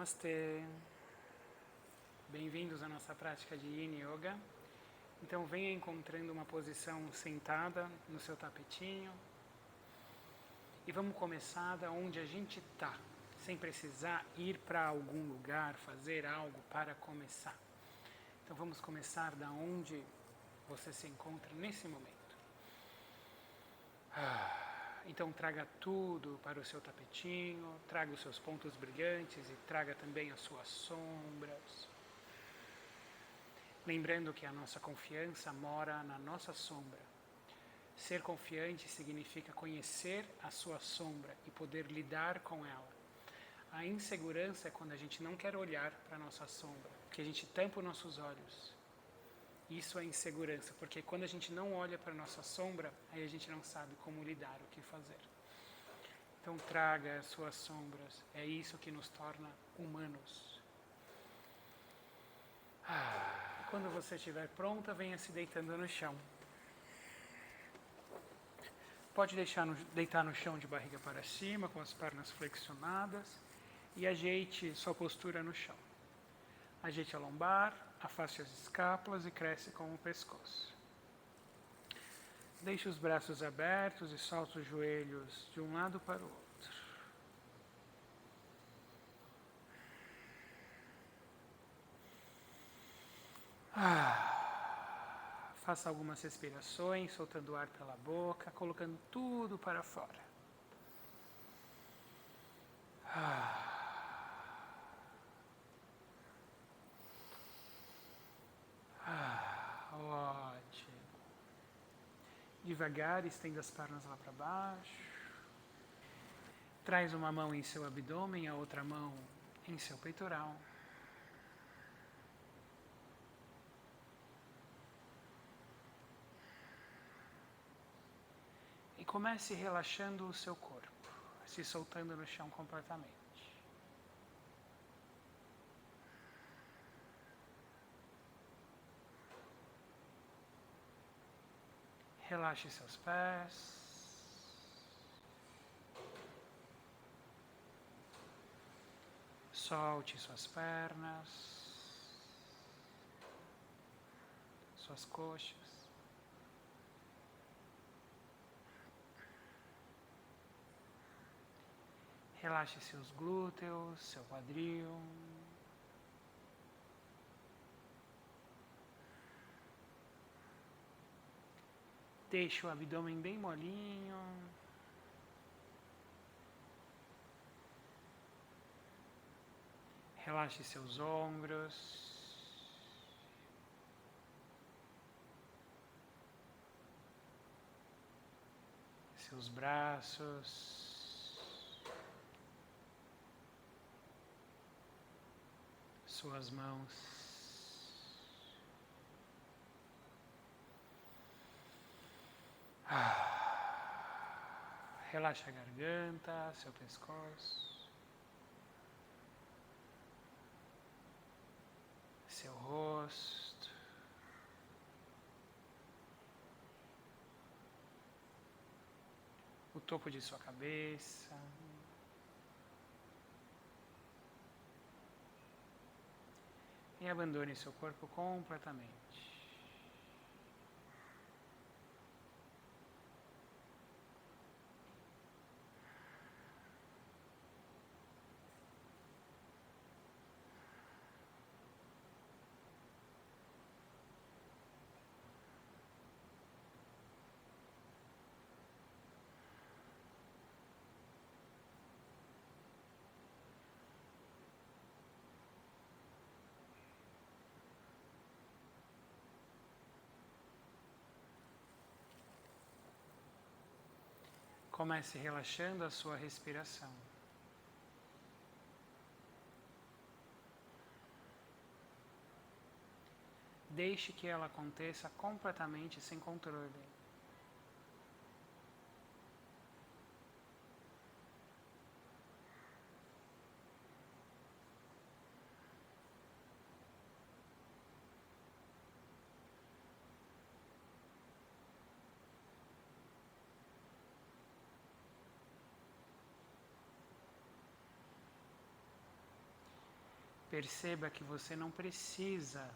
Namastê! Bem-vindos à nossa prática de Yin Yoga. Então venha encontrando uma posição sentada no seu tapetinho e vamos começar da onde a gente está, sem precisar ir para algum lugar, fazer algo para começar. Então vamos começar da onde você se encontra nesse momento. Então traga tudo para o seu tapetinho, traga os seus pontos brilhantes e traga também as suas sombras. Lembrando que a nossa confiança mora na nossa sombra. Ser confiante significa conhecer a sua sombra e poder lidar com ela. A insegurança é quando a gente não quer olhar para a nossa sombra, porque a gente tampa os nossos olhos. Isso é insegurança, porque quando a gente não olha para a nossa sombra, aí a gente não sabe como lidar, o que fazer. Então traga as suas sombras, é isso que nos torna humanos. Quando você estiver pronta, venha se deitando no chão. Pode deitar no chão de barriga para cima, com as pernas flexionadas, e ajeite sua postura no chão. Ajeite a lombar, afaste as escápulas e cresce com o pescoço. Deixe os braços abertos e solte os joelhos de um lado para o outro. Faça algumas respirações, soltando o ar pela boca, colocando tudo para fora. Ótimo. Devagar, estenda as pernas lá para baixo. Traz uma mão em seu abdômen, a outra mão em seu peitoral. E comece relaxando o seu corpo, se soltando no chão completamente. Relaxe seus pés. Solte suas pernas, suas coxas. Relaxe seus glúteos, seu quadril. Deixe o abdômen bem molinho. Relaxe seus ombros. Seus braços. Suas mãos. Relaxa a garganta, seu pescoço. Seu rosto. O topo de sua cabeça. E abandone seu corpo completamente. Comece relaxando a sua respiração. Deixe que ela aconteça completamente sem controle. Perceba que você não precisa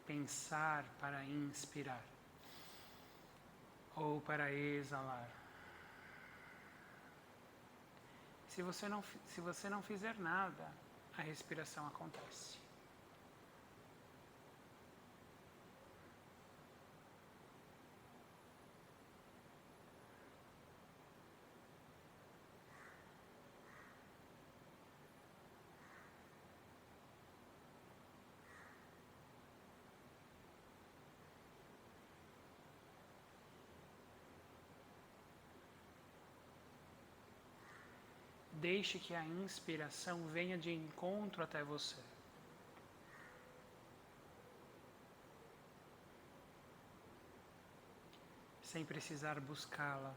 pensar para inspirar ou para exalar. Se você não fizer nada, a respiração acontece. Deixe que a inspiração venha de encontro até você. Sem precisar buscá-la.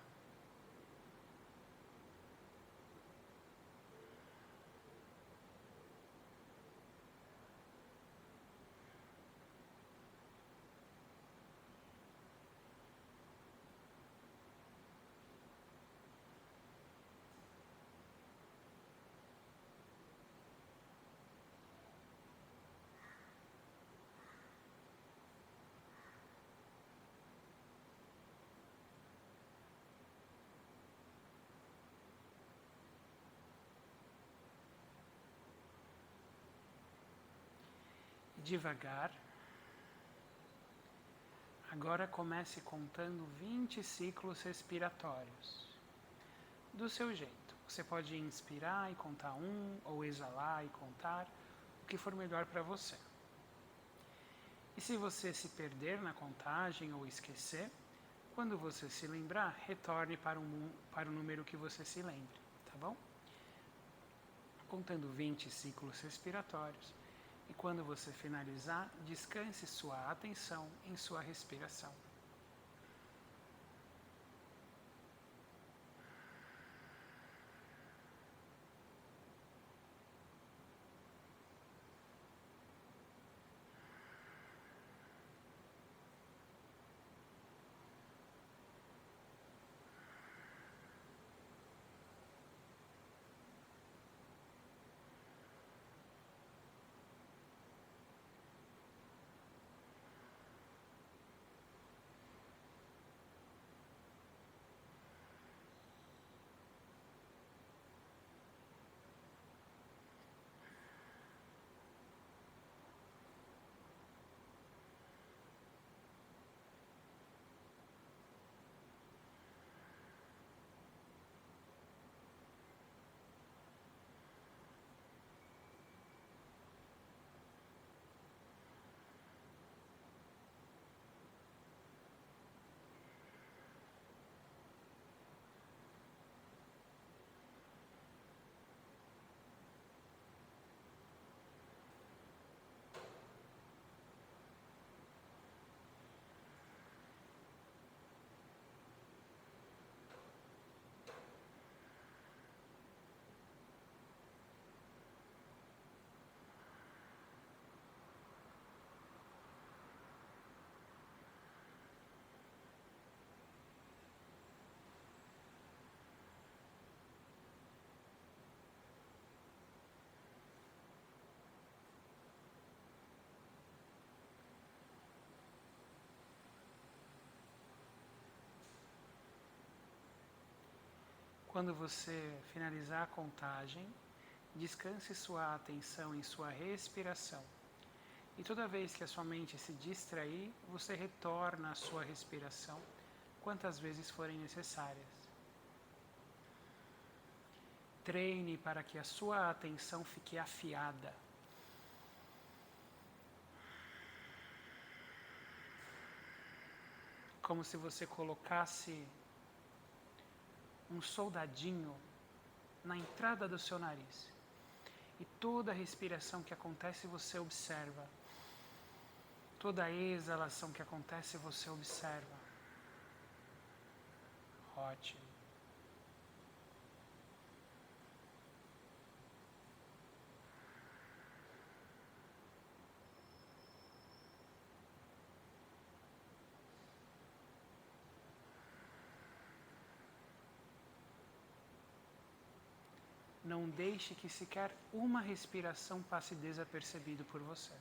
Devagar. Agora comece contando 20 ciclos respiratórios. Do seu jeito. Você pode inspirar e contar um, ou exalar e contar, o que for melhor para você. E se você se perder na contagem ou esquecer, quando você se lembrar, retorne para o número que você se lembre, tá bom? Contando 20 ciclos respiratórios. E quando você finalizar, descanse sua atenção em sua respiração. Quando você finalizar a contagem, descanse sua atenção em sua respiração. E toda vez que a sua mente se distrair, você retorna à sua respiração quantas vezes forem necessárias. Treine para que a sua atenção fique afiada. Como se você colocasse um soldadinho na entrada do seu nariz. E toda a respiração que acontece você observa. Toda a exalação que acontece você observa. Ótimo. Não deixe que sequer uma respiração passe desapercebido por você.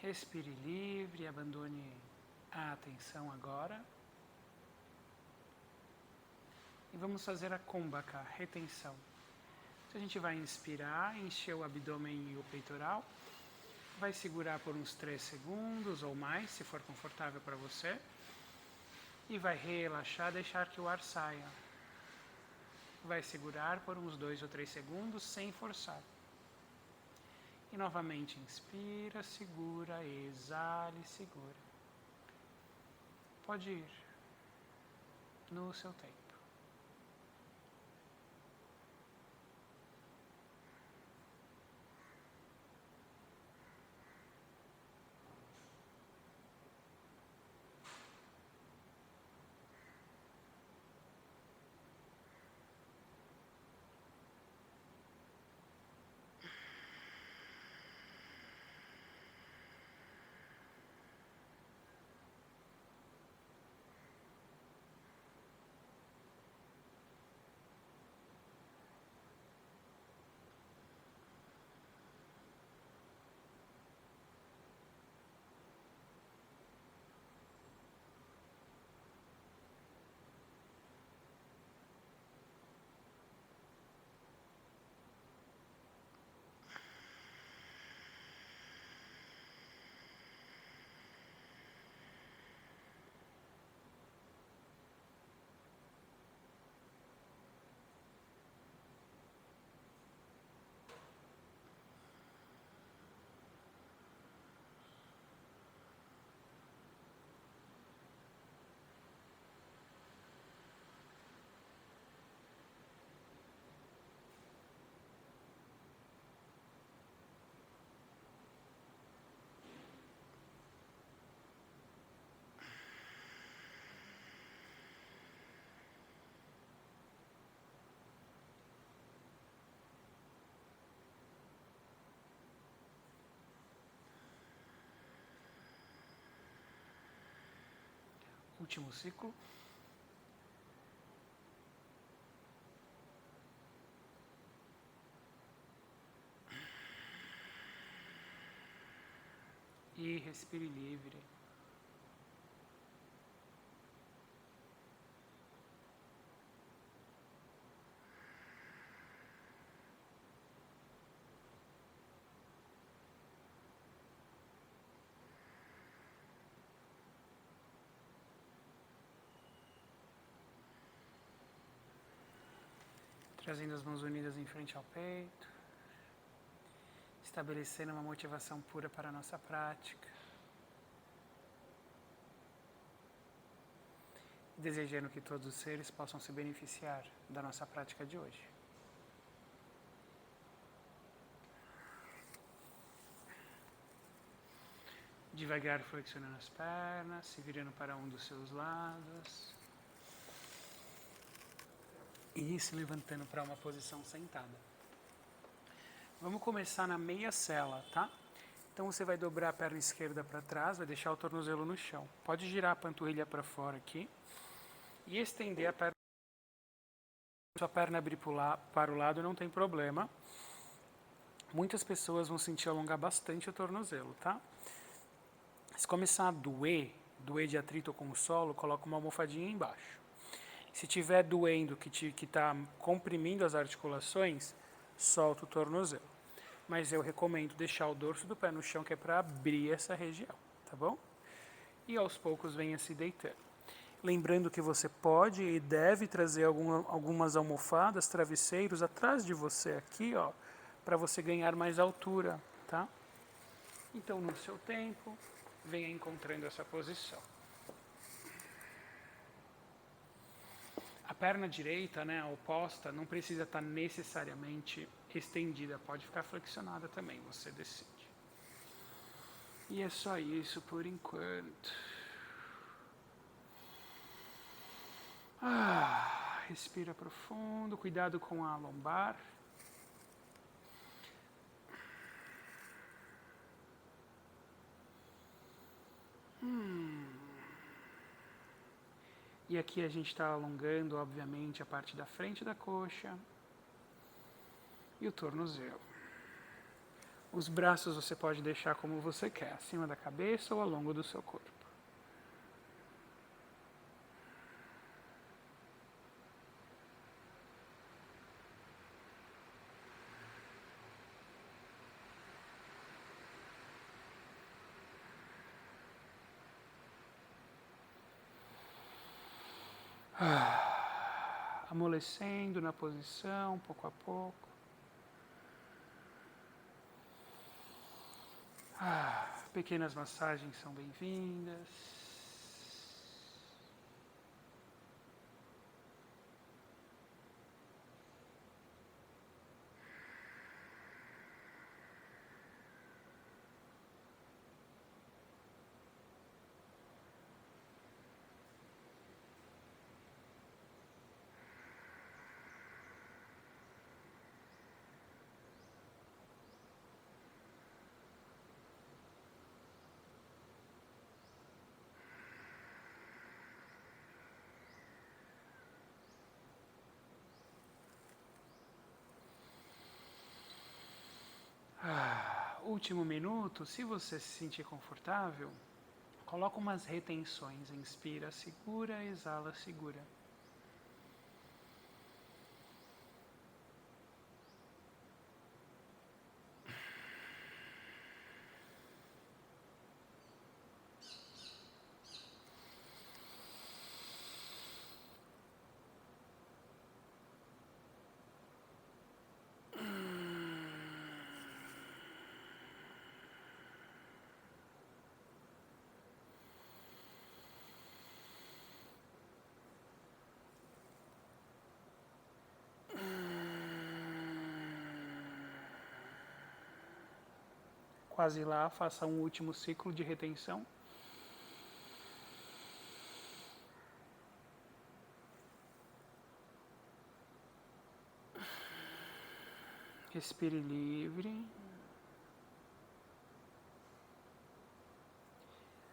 Respire livre, abandone a atenção agora. E vamos fazer a kumbhaka, retenção. Então a gente vai inspirar, encher o abdômen e o peitoral. Vai segurar por uns 3 segundos ou mais, se for confortável para você. E vai relaxar, deixar que o ar saia. Vai segurar por uns 2 ou 3 segundos sem forçar. E novamente inspira, segura, exale, segura. Pode ir no seu tempo. Último ciclo. E respire livre. Trazendo as mãos unidas em frente ao peito, estabelecendo uma motivação pura para a nossa prática, desejando que todos os seres possam se beneficiar da nossa prática de hoje. Devagar flexionando as pernas, se virando para um dos seus lados. E se levantando para uma posição sentada. Vamos começar na meia sela, tá? Então você vai dobrar a perna esquerda para trás, vai deixar o tornozelo no chão. Pode girar a panturrilha para fora aqui. E estender a perna. Se a perna abrir para o lado, não tem problema. muitas pessoas vão sentir alongar bastante o tornozelo, tá? Se começar a doer de atrito com o solo, coloca uma almofadinha embaixo. Se tiver doendo, que está comprimindo as articulações, solta o tornozelo. Mas eu recomendo deixar o dorso do pé no chão, que é para abrir essa região, tá bom? E aos poucos venha se deitando. Lembrando que você pode e deve trazer algumas almofadas, travesseiros atrás de você aqui, ó, para você ganhar mais altura, tá? Então, no seu tempo, venha encontrando essa posição. A perna direita, né, a oposta, não precisa estar necessariamente estendida, pode ficar flexionada também, você decide. E é só isso por enquanto. Respira profundo, cuidado com a lombar. E aqui a gente está alongando, obviamente, a parte da frente da coxa e o tornozelo. Os braços você pode deixar como você quer, acima da cabeça ou ao longo do seu corpo. Amolecendo na posição, pouco a pouco. Pequenas massagens são bem-vindas. Último minuto, se você se sentir confortável, coloca umas retenções. Inspira, segura, exala, segura. Quase lá, faça um último ciclo de retenção. Respire livre.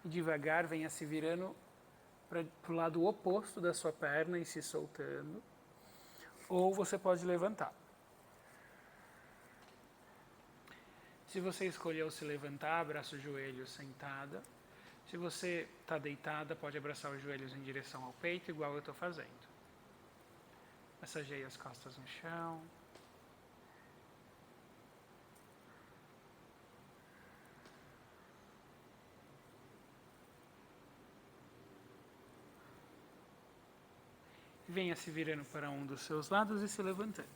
E devagar venha se virando para o lado oposto da sua perna e se soltando. Ou você pode levantar. Se você escolheu se levantar, abraça o joelho sentada. Se você está deitada, pode abraçar os joelhos em direção ao peito, igual eu estou fazendo. Massageie as costas no chão. Venha se virando para um dos seus lados e se levantando.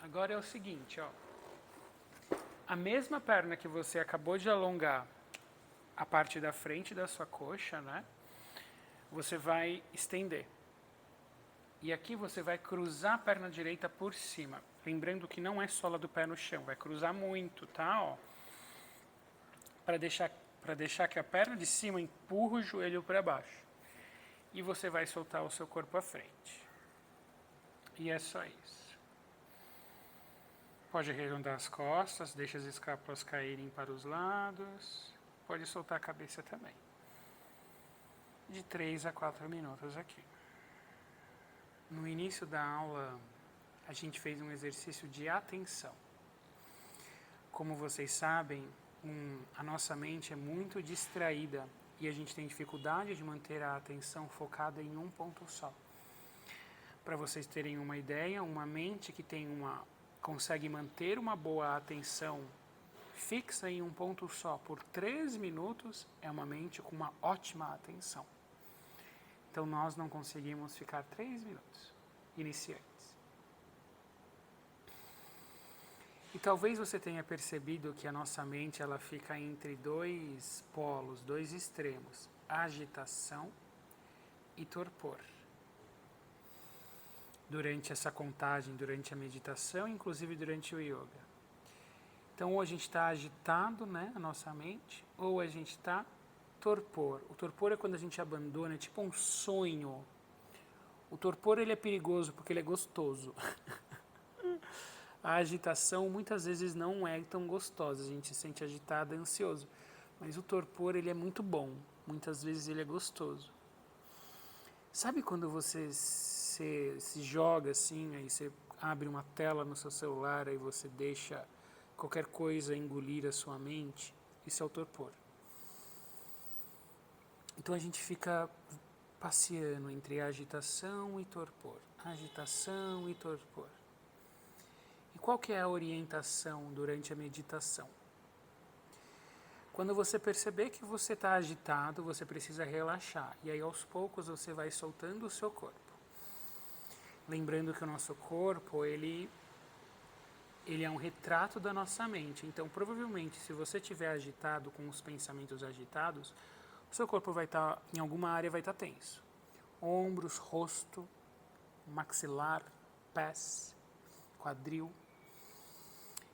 Agora é o seguinte, ó. A mesma perna que você acabou de alongar a parte da frente da sua coxa, né? Você vai estender. E aqui você vai cruzar a perna direita por cima. Lembrando que não é sola do pé no chão, vai cruzar muito, tá? Ó. Para deixar que a perna de cima empurra o joelho para baixo. E você vai soltar o seu corpo à frente. E é só isso. Pode arredondar as costas, deixa as escápulas caírem para os lados. Pode soltar a cabeça também. De 3 a 4 minutos aqui. No início da aula, a gente fez um exercício de atenção. Como vocês sabem, a nossa mente é muito distraída e a gente tem dificuldade de manter a atenção focada em um ponto só. Para vocês terem uma ideia, uma mente que consegue manter uma boa atenção fixa em um ponto só por 3 minutos é uma mente com uma ótima atenção. Então nós não conseguimos ficar 3 minutos iniciantes. E talvez você tenha percebido que a nossa mente ela fica entre 2 polos, 2 extremos, agitação e torpor. Durante essa contagem, durante a meditação, inclusive durante o yoga. Então, ou a gente está agitado, né, a nossa mente, ou a gente está torpor. O torpor é quando a gente abandona, é tipo um sonho. O torpor ele é perigoso porque ele é gostoso. A agitação muitas vezes não é tão gostosa, a gente se sente agitado, ansioso. Mas o torpor ele é muito bom, muitas vezes ele é gostoso. Sabe quando você se joga assim, aí você abre uma tela no seu celular, aí você deixa qualquer coisa engolir a sua mente? Isso é o torpor. Então a gente fica passeando entre agitação e torpor, agitação e torpor. E qual que é a orientação durante a meditação? Quando você perceber que você está agitado, você precisa relaxar. E aí aos poucos você vai soltando o seu corpo. Lembrando que o nosso corpo, ele é um retrato da nossa mente. Então, provavelmente, se você estiver agitado, com os pensamentos agitados, o seu corpo vai estar, em alguma área vai estar tenso. Ombros, rosto, maxilar, pés, quadril.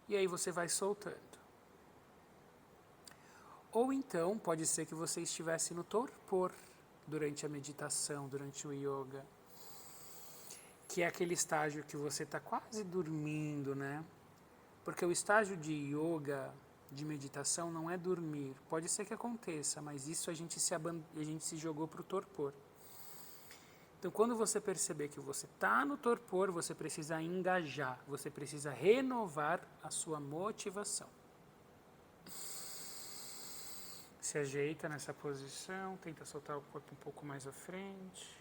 E aí você vai soltando. Ou então, pode ser que você estivesse no torpor durante a meditação, durante o yoga. Que é aquele estágio que você está quase dormindo, né? Porque o estágio de yoga, de meditação, não é dormir. Pode ser que aconteça, mas isso a gente se jogou para o torpor. Então, quando você perceber que você está no torpor, você precisa engajar, você precisa renovar a sua motivação. Se ajeita nessa posição, tenta soltar o corpo um pouco mais à frente.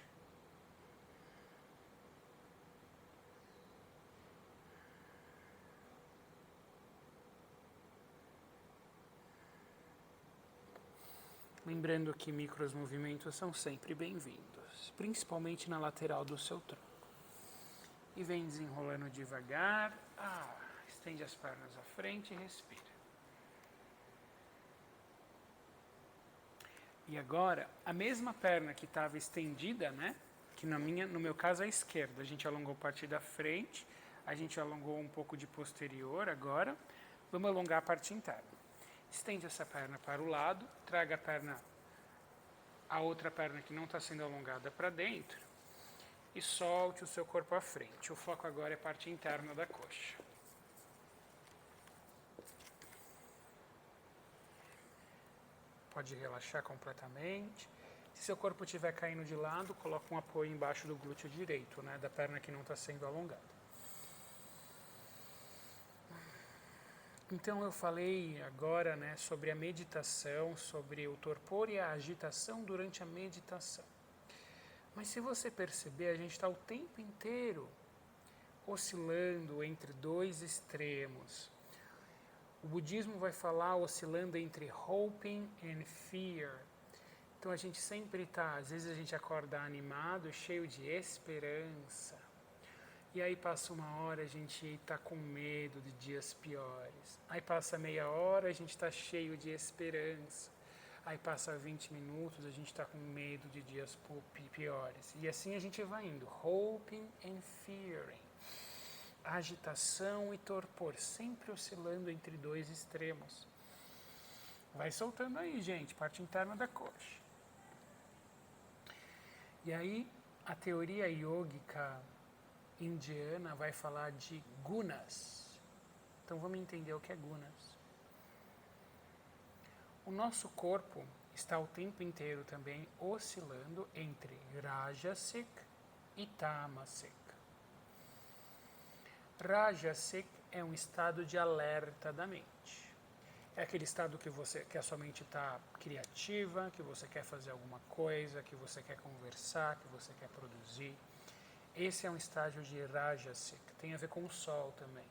Lembrando que micromovimentos são sempre bem-vindos, principalmente na lateral do seu tronco. E vem desenrolando devagar. Estende as pernas à frente e respira. E agora, a mesma perna que estava estendida, né? Que no meu caso é a esquerda. A gente alongou parte da frente, a gente alongou um pouco de posterior agora. Vamos alongar a parte interna. Estende essa perna para o lado, traga a outra perna que não está sendo alongada para dentro e solte o seu corpo à frente. O foco agora é a parte interna da coxa. Pode relaxar completamente. Se seu corpo estiver caindo de lado, coloca um apoio embaixo do glúteo direito, né, da perna que não está sendo alongada. Então eu falei agora, né, sobre a meditação, sobre o torpor e a agitação durante a meditação. Mas se você perceber, a gente está o tempo inteiro oscilando entre 2 extremos. O budismo vai falar oscilando entre hoping and fear. Então a gente sempre está, às vezes a gente acorda animado, cheio de esperança. E aí passa 1 hora, a gente está com medo de dias piores. Aí passa meia hora, a gente está cheio de esperança. Aí passa 20 minutos, a gente está com medo de dias piores. E assim a gente vai indo, hoping and fearing. Agitação e torpor, sempre oscilando entre 2 extremos. Vai soltando aí, gente, parte interna da coxa. E aí, a teoria yógica indiana vai falar de gunas. Então vamos entender o que é gunas. O nosso corpo está o tempo inteiro também oscilando entre Rajasic e Tamasic. Rajasic é um estado de alerta da mente. É aquele estado que a sua mente está criativa, que você quer fazer alguma coisa, que você quer conversar, que você quer produzir. Esse é um estágio de Rajasic, tem a ver com o sol também.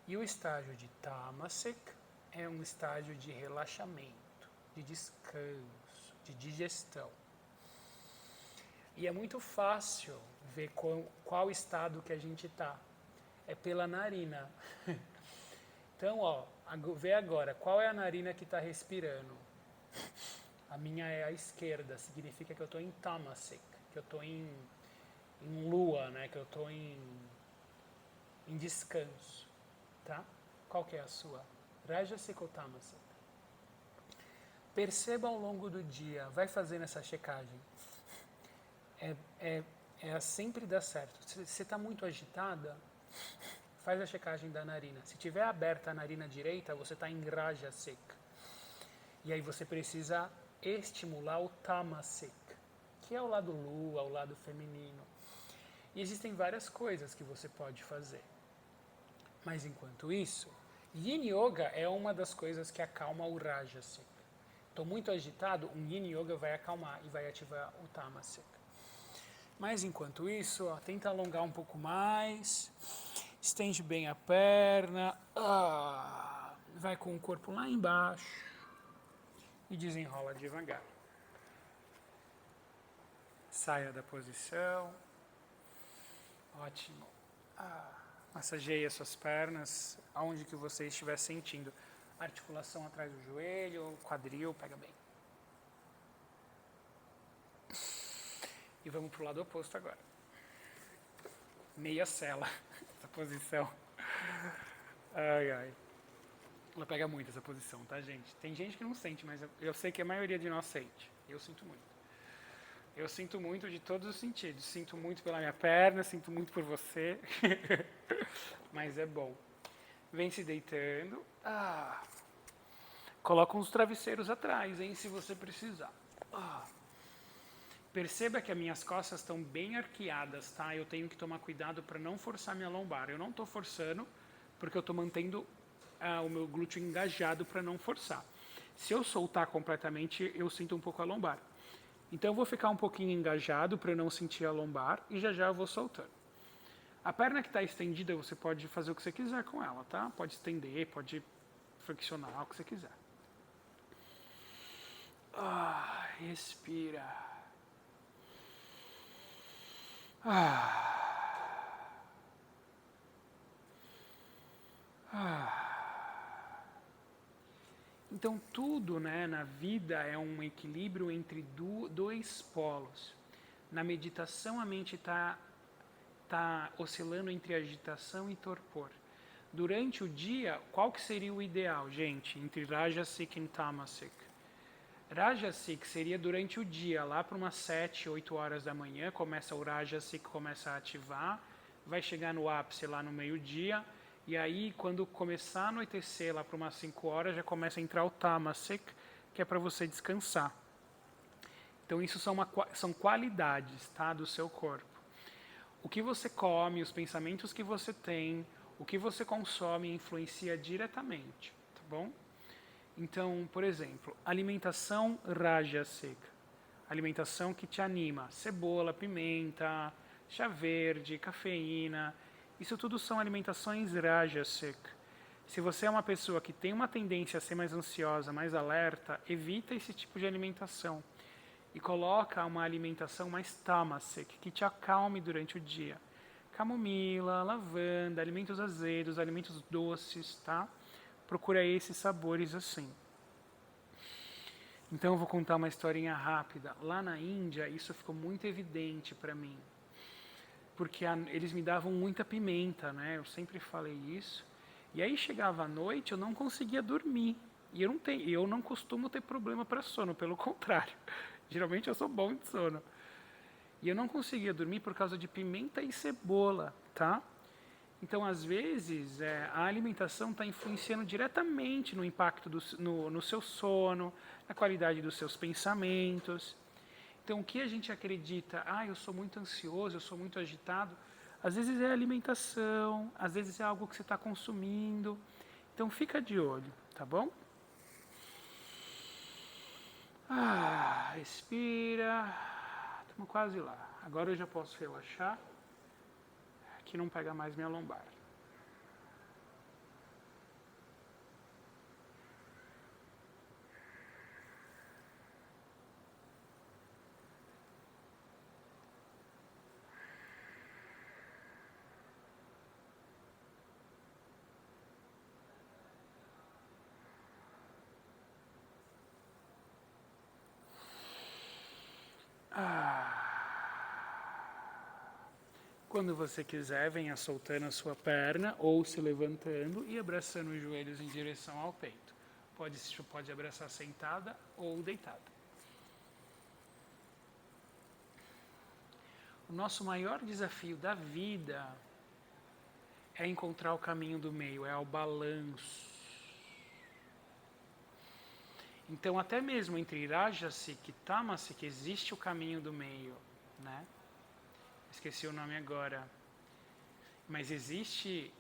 E o estágio de Tamasic é um estágio de relaxamento, de descanso, de digestão. E é muito fácil ver qual estado que a gente está. É pela narina. Então, vê agora, qual é a narina que está respirando? A minha é a esquerda, significa que eu estou em Tamasic, que eu estou em lua, né? Que eu estou em descanso, tá? Qual que é a sua? Rajasic ou Tamasic? Perceba ao longo do dia, vai fazendo essa checagem. Sempre dá certo. Se você está muito agitada, faz a checagem da narina. Se tiver aberta a narina direita, você está em Rajasic. E aí você precisa estimular o Tamasic, que é o lado lua, o lado feminino. E existem várias coisas que você pode fazer. Mas enquanto isso, Yin Yoga é uma das coisas que acalma o Rajasic. Estou muito agitado, um Yin Yoga vai acalmar e vai ativar o Tamasic. Mas enquanto isso, tenta alongar um pouco mais, estende bem a perna, vai com o corpo lá embaixo e desenrola devagar. Saia da posição. Ótimo. Massageie as suas pernas, aonde que você estiver sentindo. Articulação atrás do joelho, quadril, pega bem. E vamos para o lado oposto agora. Meia cela, essa posição. Ai, ai. Ela pega muito essa posição, tá, gente? Tem gente que não sente, mas eu sei que a maioria de nós sente. Eu sinto muito. Eu sinto muito de todos os sentidos. Sinto muito pela minha perna, sinto muito por você. Mas é bom. Vem se deitando. Coloca uns travesseiros atrás, hein, se você precisar. Perceba que as minhas costas estão bem arqueadas, tá? Eu tenho que tomar cuidado para não forçar minha lombar. Eu não estou forçando, porque eu estou mantendo o meu glúteo engajado para não forçar. Se eu soltar completamente, eu sinto um pouco a lombar. Então eu vou ficar um pouquinho engajado para não sentir a lombar e já eu vou soltando. A perna que está estendida, você pode fazer o que você quiser com ela, tá? Pode estender, pode flexionar, o que você quiser. Respira. Então tudo, né, na vida é um equilíbrio entre dois polos. Na meditação a mente está oscilando entre agitação e torpor. Durante o dia, qual que seria o ideal, gente, entre Rajasic e Tamasic? Rajasic seria durante o dia, lá para umas 7, 8 horas da manhã, começa o Rajasic, começa a ativar, vai chegar no ápice lá no meio-dia, e aí quando começar a anoitecer lá para umas 5 horas, já começa a entrar o Tamasic, que é para você descansar. Então isso são qualidades, tá, do seu corpo. O que você come, os pensamentos que você tem, o que você consome influencia diretamente, tá bom? Então, por exemplo, alimentação Rajasic, alimentação que te anima, cebola, pimenta, chá verde, cafeína, isso tudo são alimentações Rajasic. Se você é uma pessoa que tem uma tendência a ser mais ansiosa, mais alerta, evita esse tipo de alimentação e coloca uma alimentação mais Tamasic, que te acalme durante o dia. Camomila, lavanda, alimentos azedos, alimentos doces, tá? Procura esses sabores assim. Então eu vou contar uma historinha rápida. Lá na Índia, isso ficou muito evidente para mim. Porque eles me davam muita pimenta, né? Eu sempre falei isso. E aí chegava à noite, eu não conseguia dormir. E eu não costumo ter problema para sono, pelo contrário. Geralmente eu sou bom de sono. E eu não conseguia dormir por causa de pimenta e cebola, tá? Então, às vezes, a alimentação está influenciando diretamente no impacto no seu sono, na qualidade dos seus pensamentos. Então, o que a gente acredita? Eu sou muito ansioso, eu sou muito agitado. Às vezes é alimentação, às vezes é algo que você está consumindo. Então fica de olho, tá bom? Respira. Estamos quase lá. Agora eu já posso relaxar, que não pega mais minha lombar. Quando você quiser, venha soltando a sua perna ou se levantando e abraçando os joelhos em direção ao peito. Pode abraçar sentada ou deitada. O nosso maior desafio da vida é encontrar o caminho do meio, é o balanço. Então, até mesmo entre Rajasic e Tamasic existe o caminho do meio, né? Esqueci o nome agora. Mas existe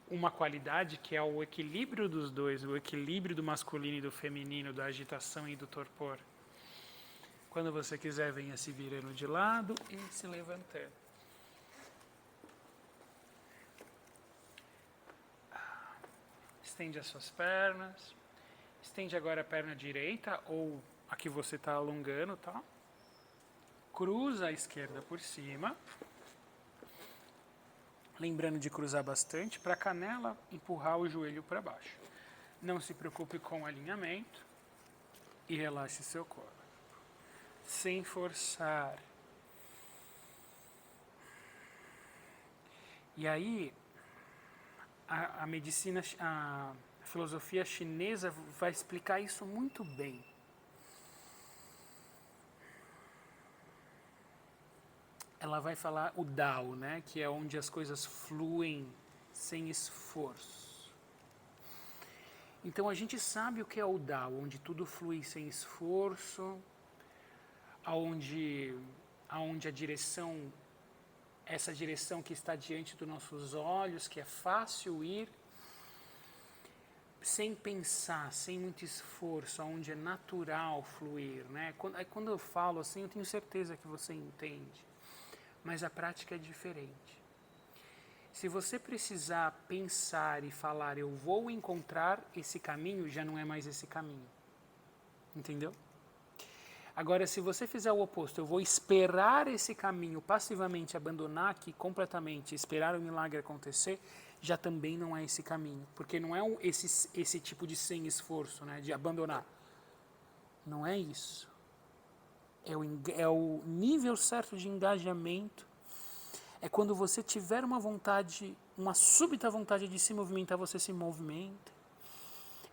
uma qualidade que é o equilíbrio dos dois, o equilíbrio do masculino e do feminino, da agitação e do torpor. Quando você quiser, venha se virando de lado e se levantando. Estende as suas pernas. Estende agora a perna direita ou a que você está alongando, tá? Cruza a esquerda por cima. Lembrando de cruzar bastante para a canela empurrar o joelho para baixo. Não se preocupe com o alinhamento e relaxe seu corpo. Sem forçar. E aí, a medicina, a filosofia chinesa vai explicar isso muito bem. Ela vai falar o Dao, né, que é onde as coisas fluem sem esforço. Então a gente sabe o que é o Dao, onde tudo flui sem esforço, aonde a direção, essa direção que está diante dos nossos olhos, que é fácil ir, sem pensar, sem muito esforço, onde é natural fluir, né? Quando eu falo assim, eu tenho certeza que você entende, mas a prática é diferente. Se você precisar pensar e falar, eu vou encontrar esse caminho, já não é mais esse caminho, entendeu? Agora, se você fizer o oposto, eu vou esperar esse caminho, passivamente abandonar aqui completamente, esperar o milagre acontecer, já também não é esse caminho. Porque não é esse tipo de sem esforço, né, de abandonar. Não é isso. É o nível certo de engajamento. É quando você tiver uma vontade, uma súbita vontade de se movimentar, você se movimenta.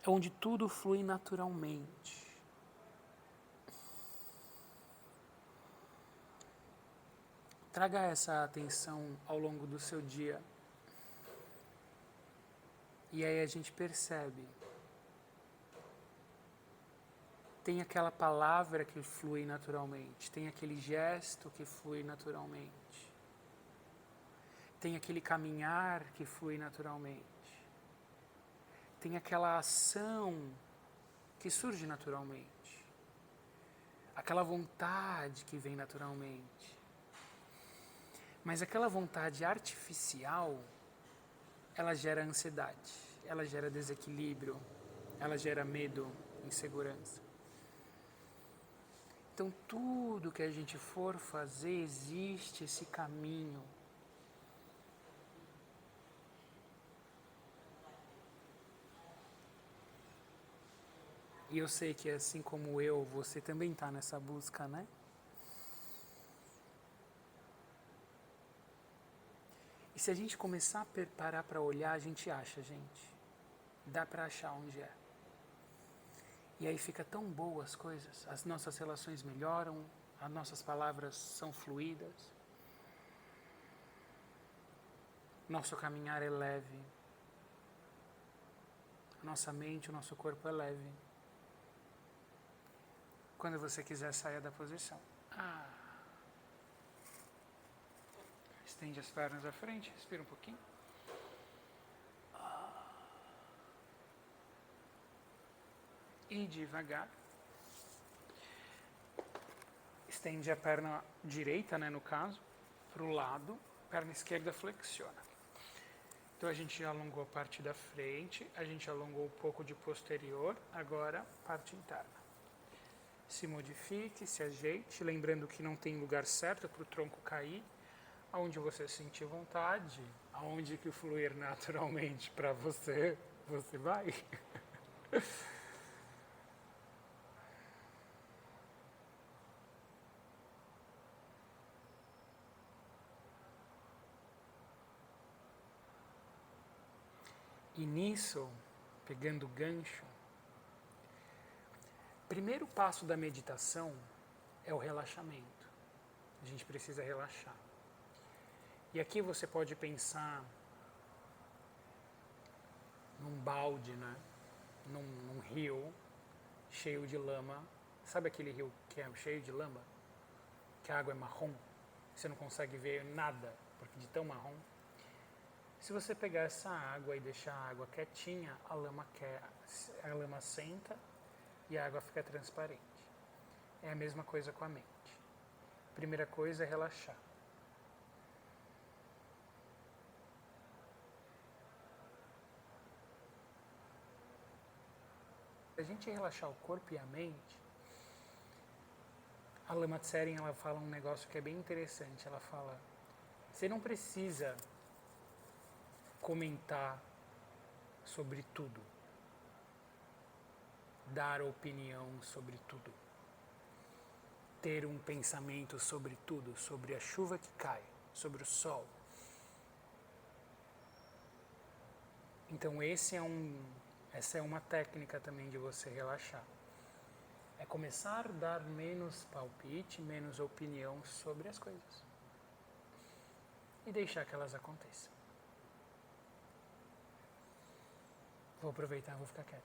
É onde tudo flui naturalmente. Traga essa atenção ao longo do seu dia. E aí a gente percebe. Tem aquela palavra que flui naturalmente. Tem aquele gesto que flui naturalmente. Tem aquele caminhar que flui naturalmente. Tem aquela ação que surge naturalmente. Aquela vontade que vem naturalmente. Mas aquela vontade artificial, ela gera ansiedade, ela gera desequilíbrio, ela gera medo, insegurança. Então, tudo que a gente for fazer, existe esse caminho. E eu sei que assim como eu, você também está nessa busca, né? E se a gente começar a parar para olhar, a gente acha, gente. Dá para achar onde é. E aí fica tão boa as coisas, as nossas relações melhoram, as nossas palavras são fluídas, nosso caminhar é leve, nossa mente, o nosso corpo é leve. Quando você quiser, saia da posição. Estende as pernas à frente, respira um pouquinho. E devagar. Estende a perna direita, no caso, para o lado. Perna esquerda flexiona. Então a gente já alongou a parte da frente, a gente alongou um pouco de posterior, agora parte interna. Se modifique, se ajeite, lembrando que não tem lugar certo para o tronco cair, aonde você sentir vontade, aonde que fluir naturalmente para você, você vai. E nisso, pegando o gancho, primeiro passo da meditação é o relaxamento. A gente precisa relaxar. E aqui você pode pensar num balde, num rio cheio de lama. Sabe aquele rio que é cheio de lama? Que a água é marrom? Você não consegue ver nada, porque de tão marrom. Se você pegar essa água e deixar a água quietinha, a lama senta e a água fica transparente. É a mesma coisa com a mente. Primeira coisa é relaxar. Se a gente relaxar o corpo e a mente, a Lama Tseren, ela fala um negócio que é bem interessante. Ela fala, você não precisa comentar sobre tudo, dar opinião sobre tudo, ter um pensamento sobre tudo, sobre a chuva que cai, sobre o sol. Então essa é uma técnica também de você relaxar. É começar a dar menos palpite, menos opinião sobre as coisas. E deixar que elas aconteçam. Vou aproveitar, vou ficar quieto.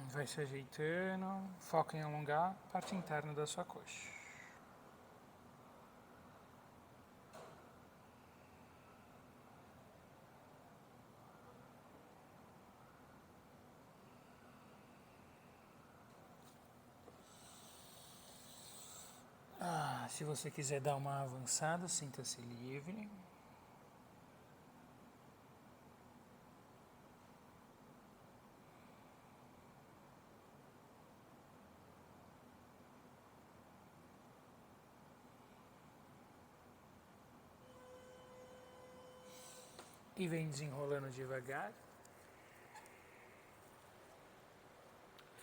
Vai se ajeitando, foca em alongar a parte interna da sua coxa. Se você quiser dar uma avançada, sinta-se livre. E vem desenrolando devagar.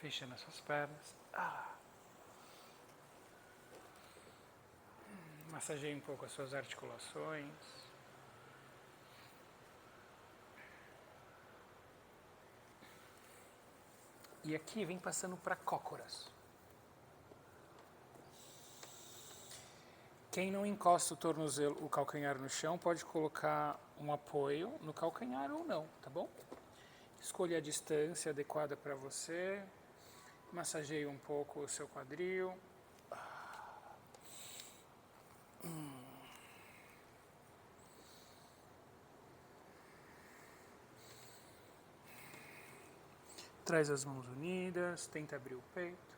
Fechando as suas pernas. Massageie um pouco as suas articulações. E aqui vem passando para cócoras. Quem não encosta o tornozelo, o calcanhar no chão, pode colocar um apoio no calcanhar ou não, tá bom? Escolha a distância adequada para você. Massageie um pouco o seu quadril. Traz as mãos unidas, tenta abrir o peito.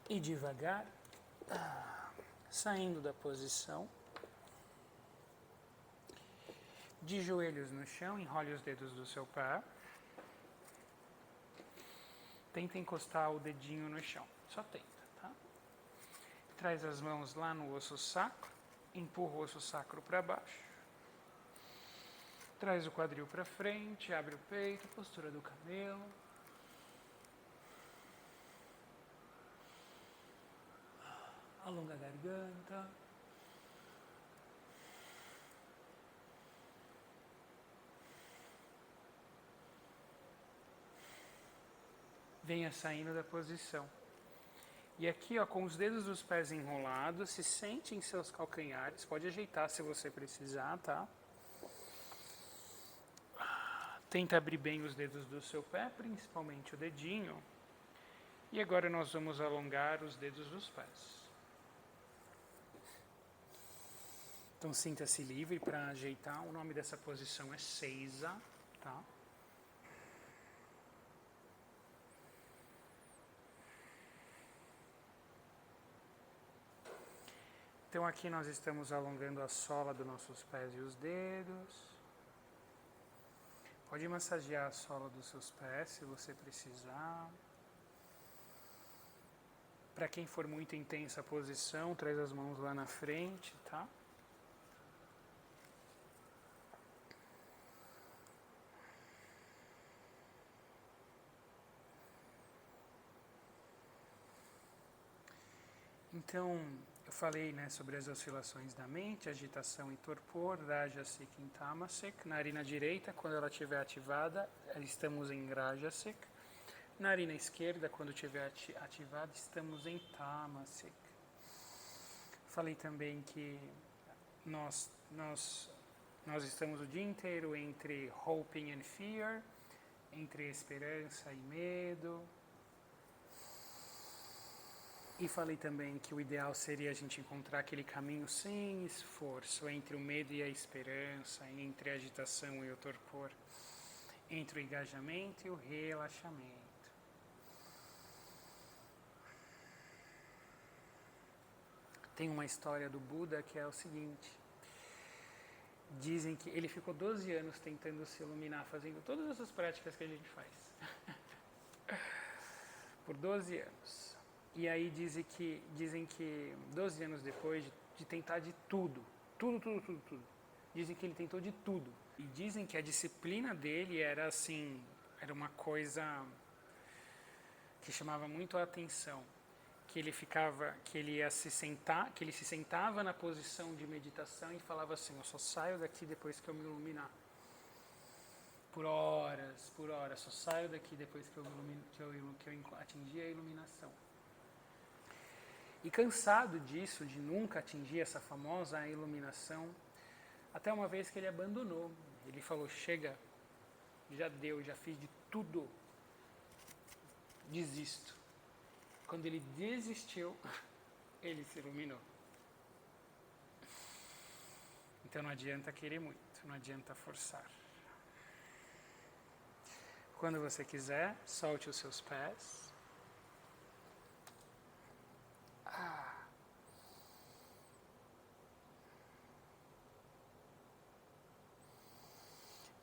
E devagar, saindo da posição, de joelhos no chão, enrole os dedos do seu pé. Tenta encostar o dedinho no chão, só tenta, tá? Traz as mãos lá no osso sacro, empurra o osso sacro para baixo. Traz o quadril para frente, abre o peito, postura do camelo. Alonga a garganta. Venha saindo da posição. E aqui, ó, com os dedos dos pés enrolados, se sente em seus calcanhares. Pode ajeitar se você precisar, tá? Tenta abrir bem os dedos do seu pé, principalmente o dedinho. E agora nós vamos alongar os dedos dos pés. Então sinta-se livre para ajeitar. O nome dessa posição é Seiza, tá? Então aqui nós estamos alongando a sola dos nossos pés e os dedos. Pode massagear a sola dos seus pés se você precisar. Para quem for muito intensa a posição, traz as mãos lá na frente, tá? Então, eu falei, né, sobre as oscilações da mente, agitação e torpor, Rajasic e Tamasik. Narina direita, quando ela estiver ativada, estamos em Rajasic. Narina esquerda, quando estiver ativada, estamos em Tamasik. Falei também que nós estamos o dia inteiro entre hoping and fear, entre esperança e medo. E falei também que o ideal seria a gente encontrar aquele caminho sem esforço, entre o medo e a esperança, entre a agitação e o torpor, entre o engajamento e o relaxamento. Tem uma história do Buda que é o seguinte: dizem que ele ficou 12 anos tentando se iluminar, fazendo todas essas práticas que a gente faz. Por 12 anos. E aí dizem que 12 anos depois de tentar de tudo, dizem que ele tentou de tudo. E dizem que a disciplina dele era assim, era uma coisa que chamava muito a atenção. Que ele ia se sentar, que ele se sentava na posição de meditação e falava assim: eu só saio daqui depois que eu me iluminar. Por horas, só saio daqui depois que eu atingir a iluminação. E cansado disso, de nunca atingir essa famosa iluminação, até uma vez que ele abandonou. Ele falou: chega, já deu, já fiz de tudo, desisto. Quando ele desistiu, ele se iluminou. Então não adianta querer muito, não adianta forçar. Quando você quiser, solte os seus pés.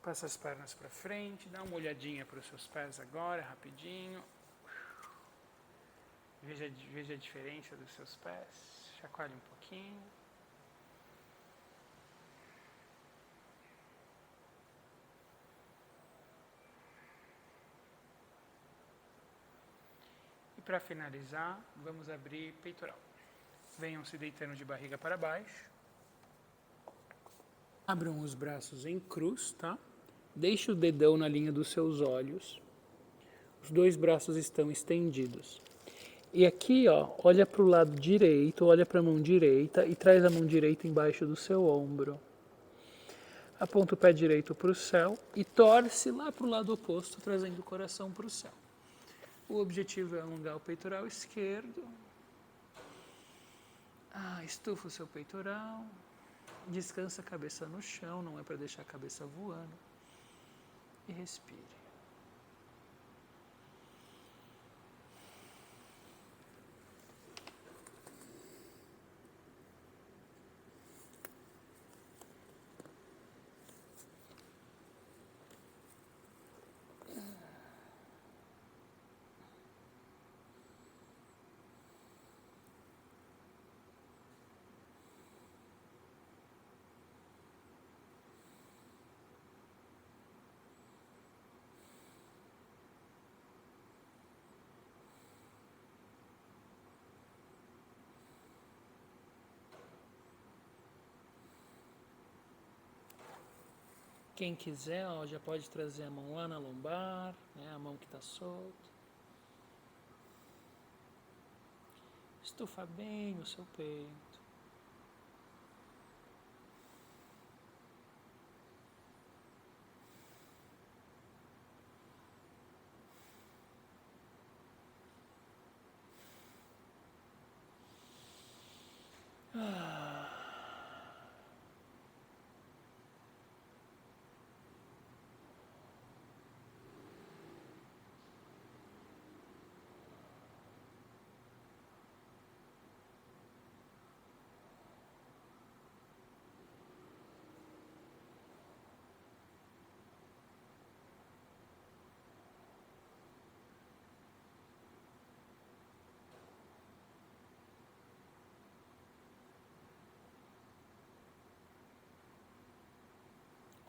Passa as pernas para frente, dá uma olhadinha para os seus pés agora, rapidinho. Veja a diferença dos seus pés, chacoalhe um pouquinho. E para finalizar, vamos abrir peitoral. Venham se deitando de barriga para baixo. Abram os braços em cruz, tá? Deixe o dedão na linha dos seus olhos. Os dois braços estão estendidos. E aqui, ó, olha para o lado direito, olha para a mão direita e traz a mão direita embaixo do seu ombro. Aponta o pé direito para o céu e torce lá para o lado oposto, trazendo o coração para o céu. O objetivo é alongar o peitoral esquerdo. Estufa o seu peitoral. Descansa a cabeça no chão, não é para deixar a cabeça voando. E respire. Quem quiser, ó, já pode trazer a mão lá na lombar, né, a mão que está solta. Estufa bem o seu peito.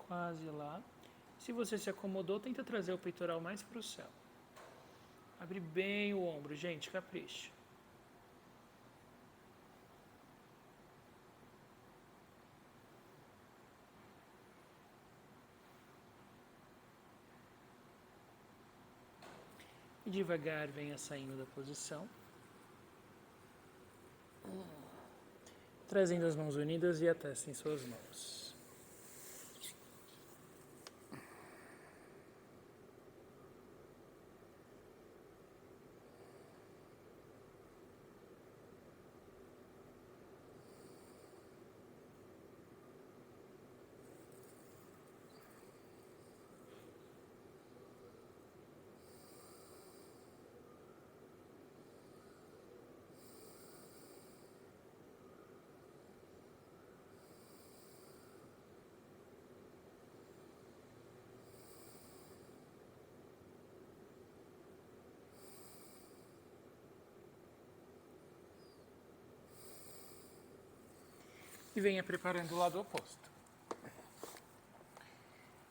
Quase lá. Se você se acomodou, tenta trazer o peitoral mais para o céu. Abre bem o ombro, gente, capricha. E devagar venha saindo da posição. Trazendo as mãos unidas e a testa em suas mãos. E venha preparando o lado oposto.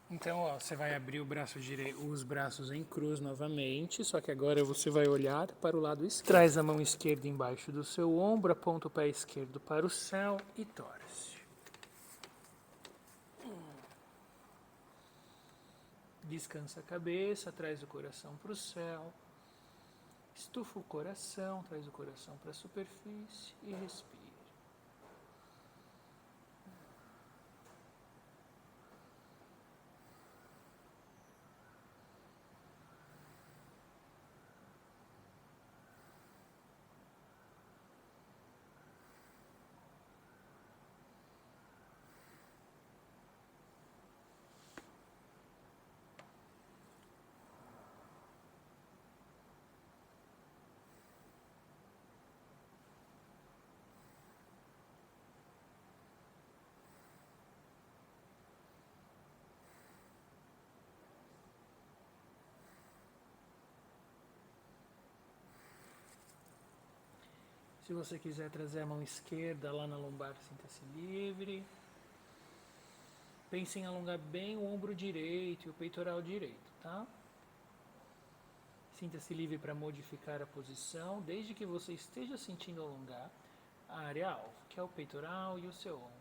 Então, ó, você vai abrir o braço direito, os braços em cruz novamente, só que agora você vai olhar para o lado esquerdo. Traz a mão esquerda embaixo do seu ombro, aponta o pé esquerdo para o céu e torce. Descansa a cabeça, traz o coração para o céu. Estufa o coração, traz o coração para a superfície e respira. Se você quiser trazer a mão esquerda lá na lombar, sinta-se livre. Pense em alongar bem o ombro direito e o peitoral direito, tá? Sinta-se livre para modificar a posição, desde que você esteja sentindo alongar a área alvo, que é o peitoral e o seu ombro.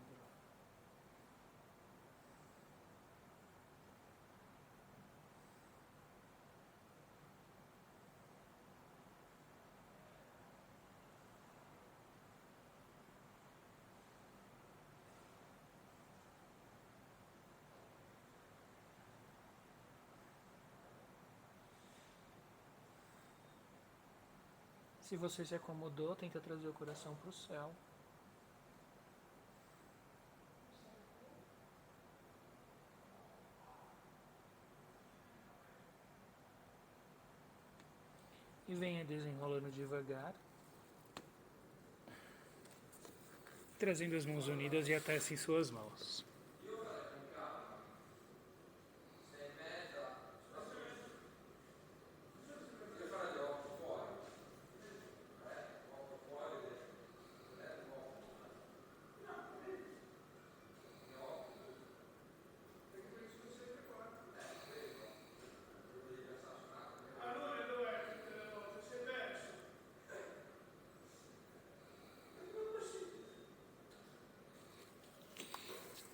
Se você se acomodou, tenta trazer o coração para o céu. E venha desenrolando devagar. Trazendo as mãos unidas e a testa em suas mãos.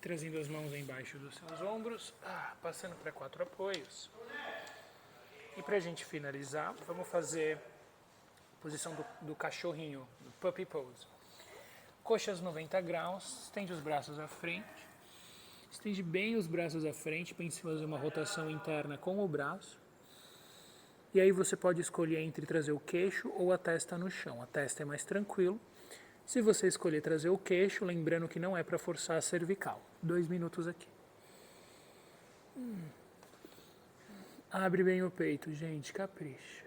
Trazendo as mãos embaixo dos seus ombros, passando para 4 apoios. E para a gente finalizar, vamos fazer a posição do cachorrinho, Puppy Pose. Coxas 90 graus, estende os braços à frente. Estende bem os braços à frente para fazer uma rotação interna com o braço. E aí você pode escolher entre trazer o queixo ou a testa no chão. A testa é mais tranquilo. Se você escolher trazer o queixo, lembrando que não é para forçar a cervical. 2 minutos aqui. Abre bem o peito, gente, capricha.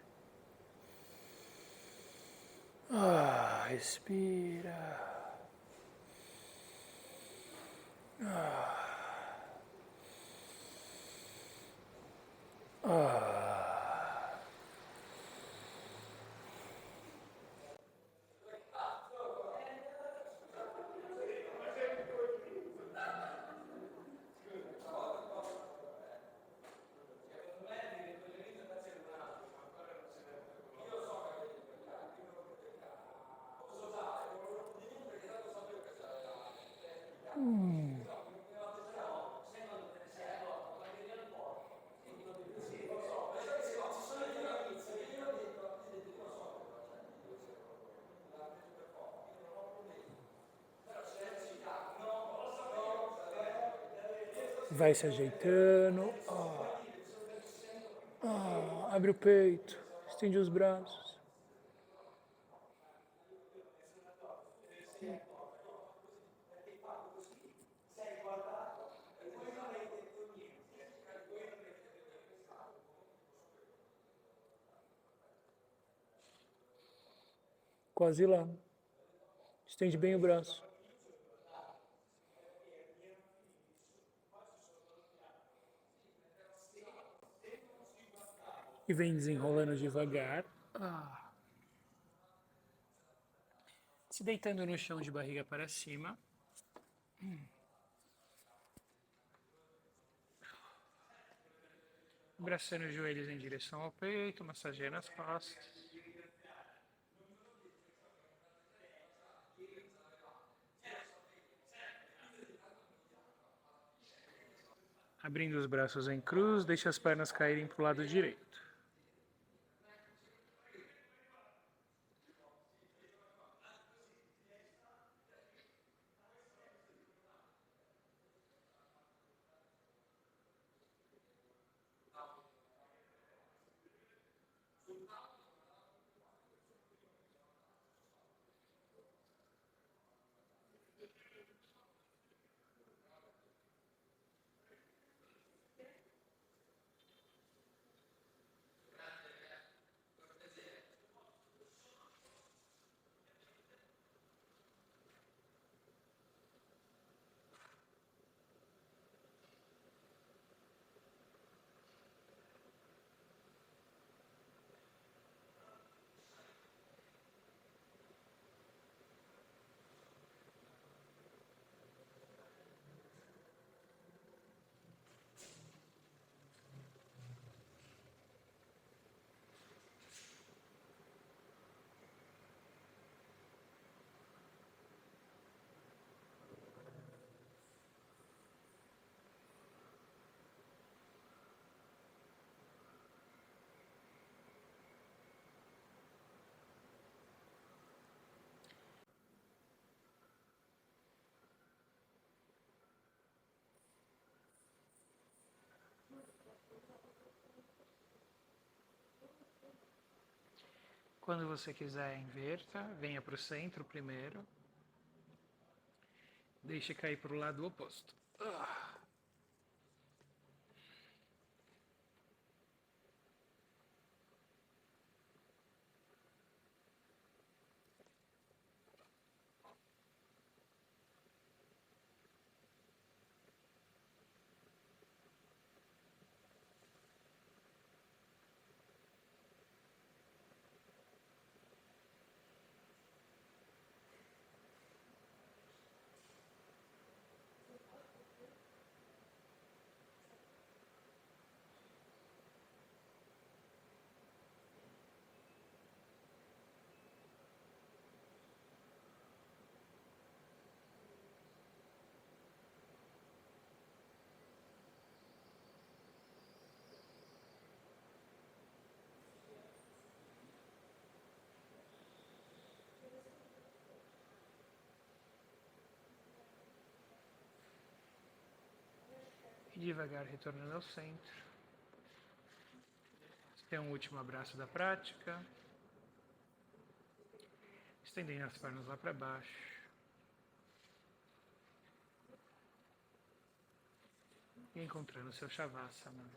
Respira. Vai se ajeitando. Abre o peito. Estende os braços. Quase lá. Estende bem o braço. E vem desenrolando devagar. Se deitando no chão de barriga para cima. Abraçando os joelhos em direção ao peito, massageando as costas. Abrindo os braços em cruz, deixe as pernas caírem para o lado direito. Quando você quiser, inverta, venha para o centro primeiro. Deixe cair para o lado oposto. E devagar retornando ao centro. Tem um último abraço da prática. Estendendo as pernas lá para baixo. E encontrando o seu Shavasana.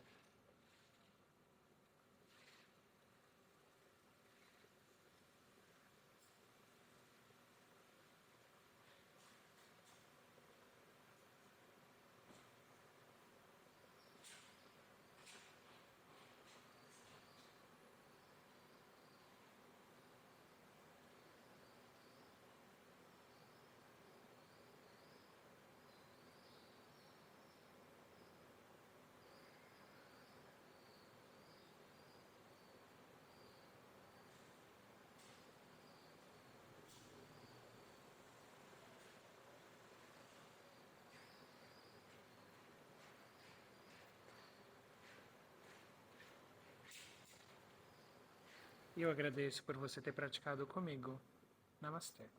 E eu agradeço por você ter praticado comigo. Namastê.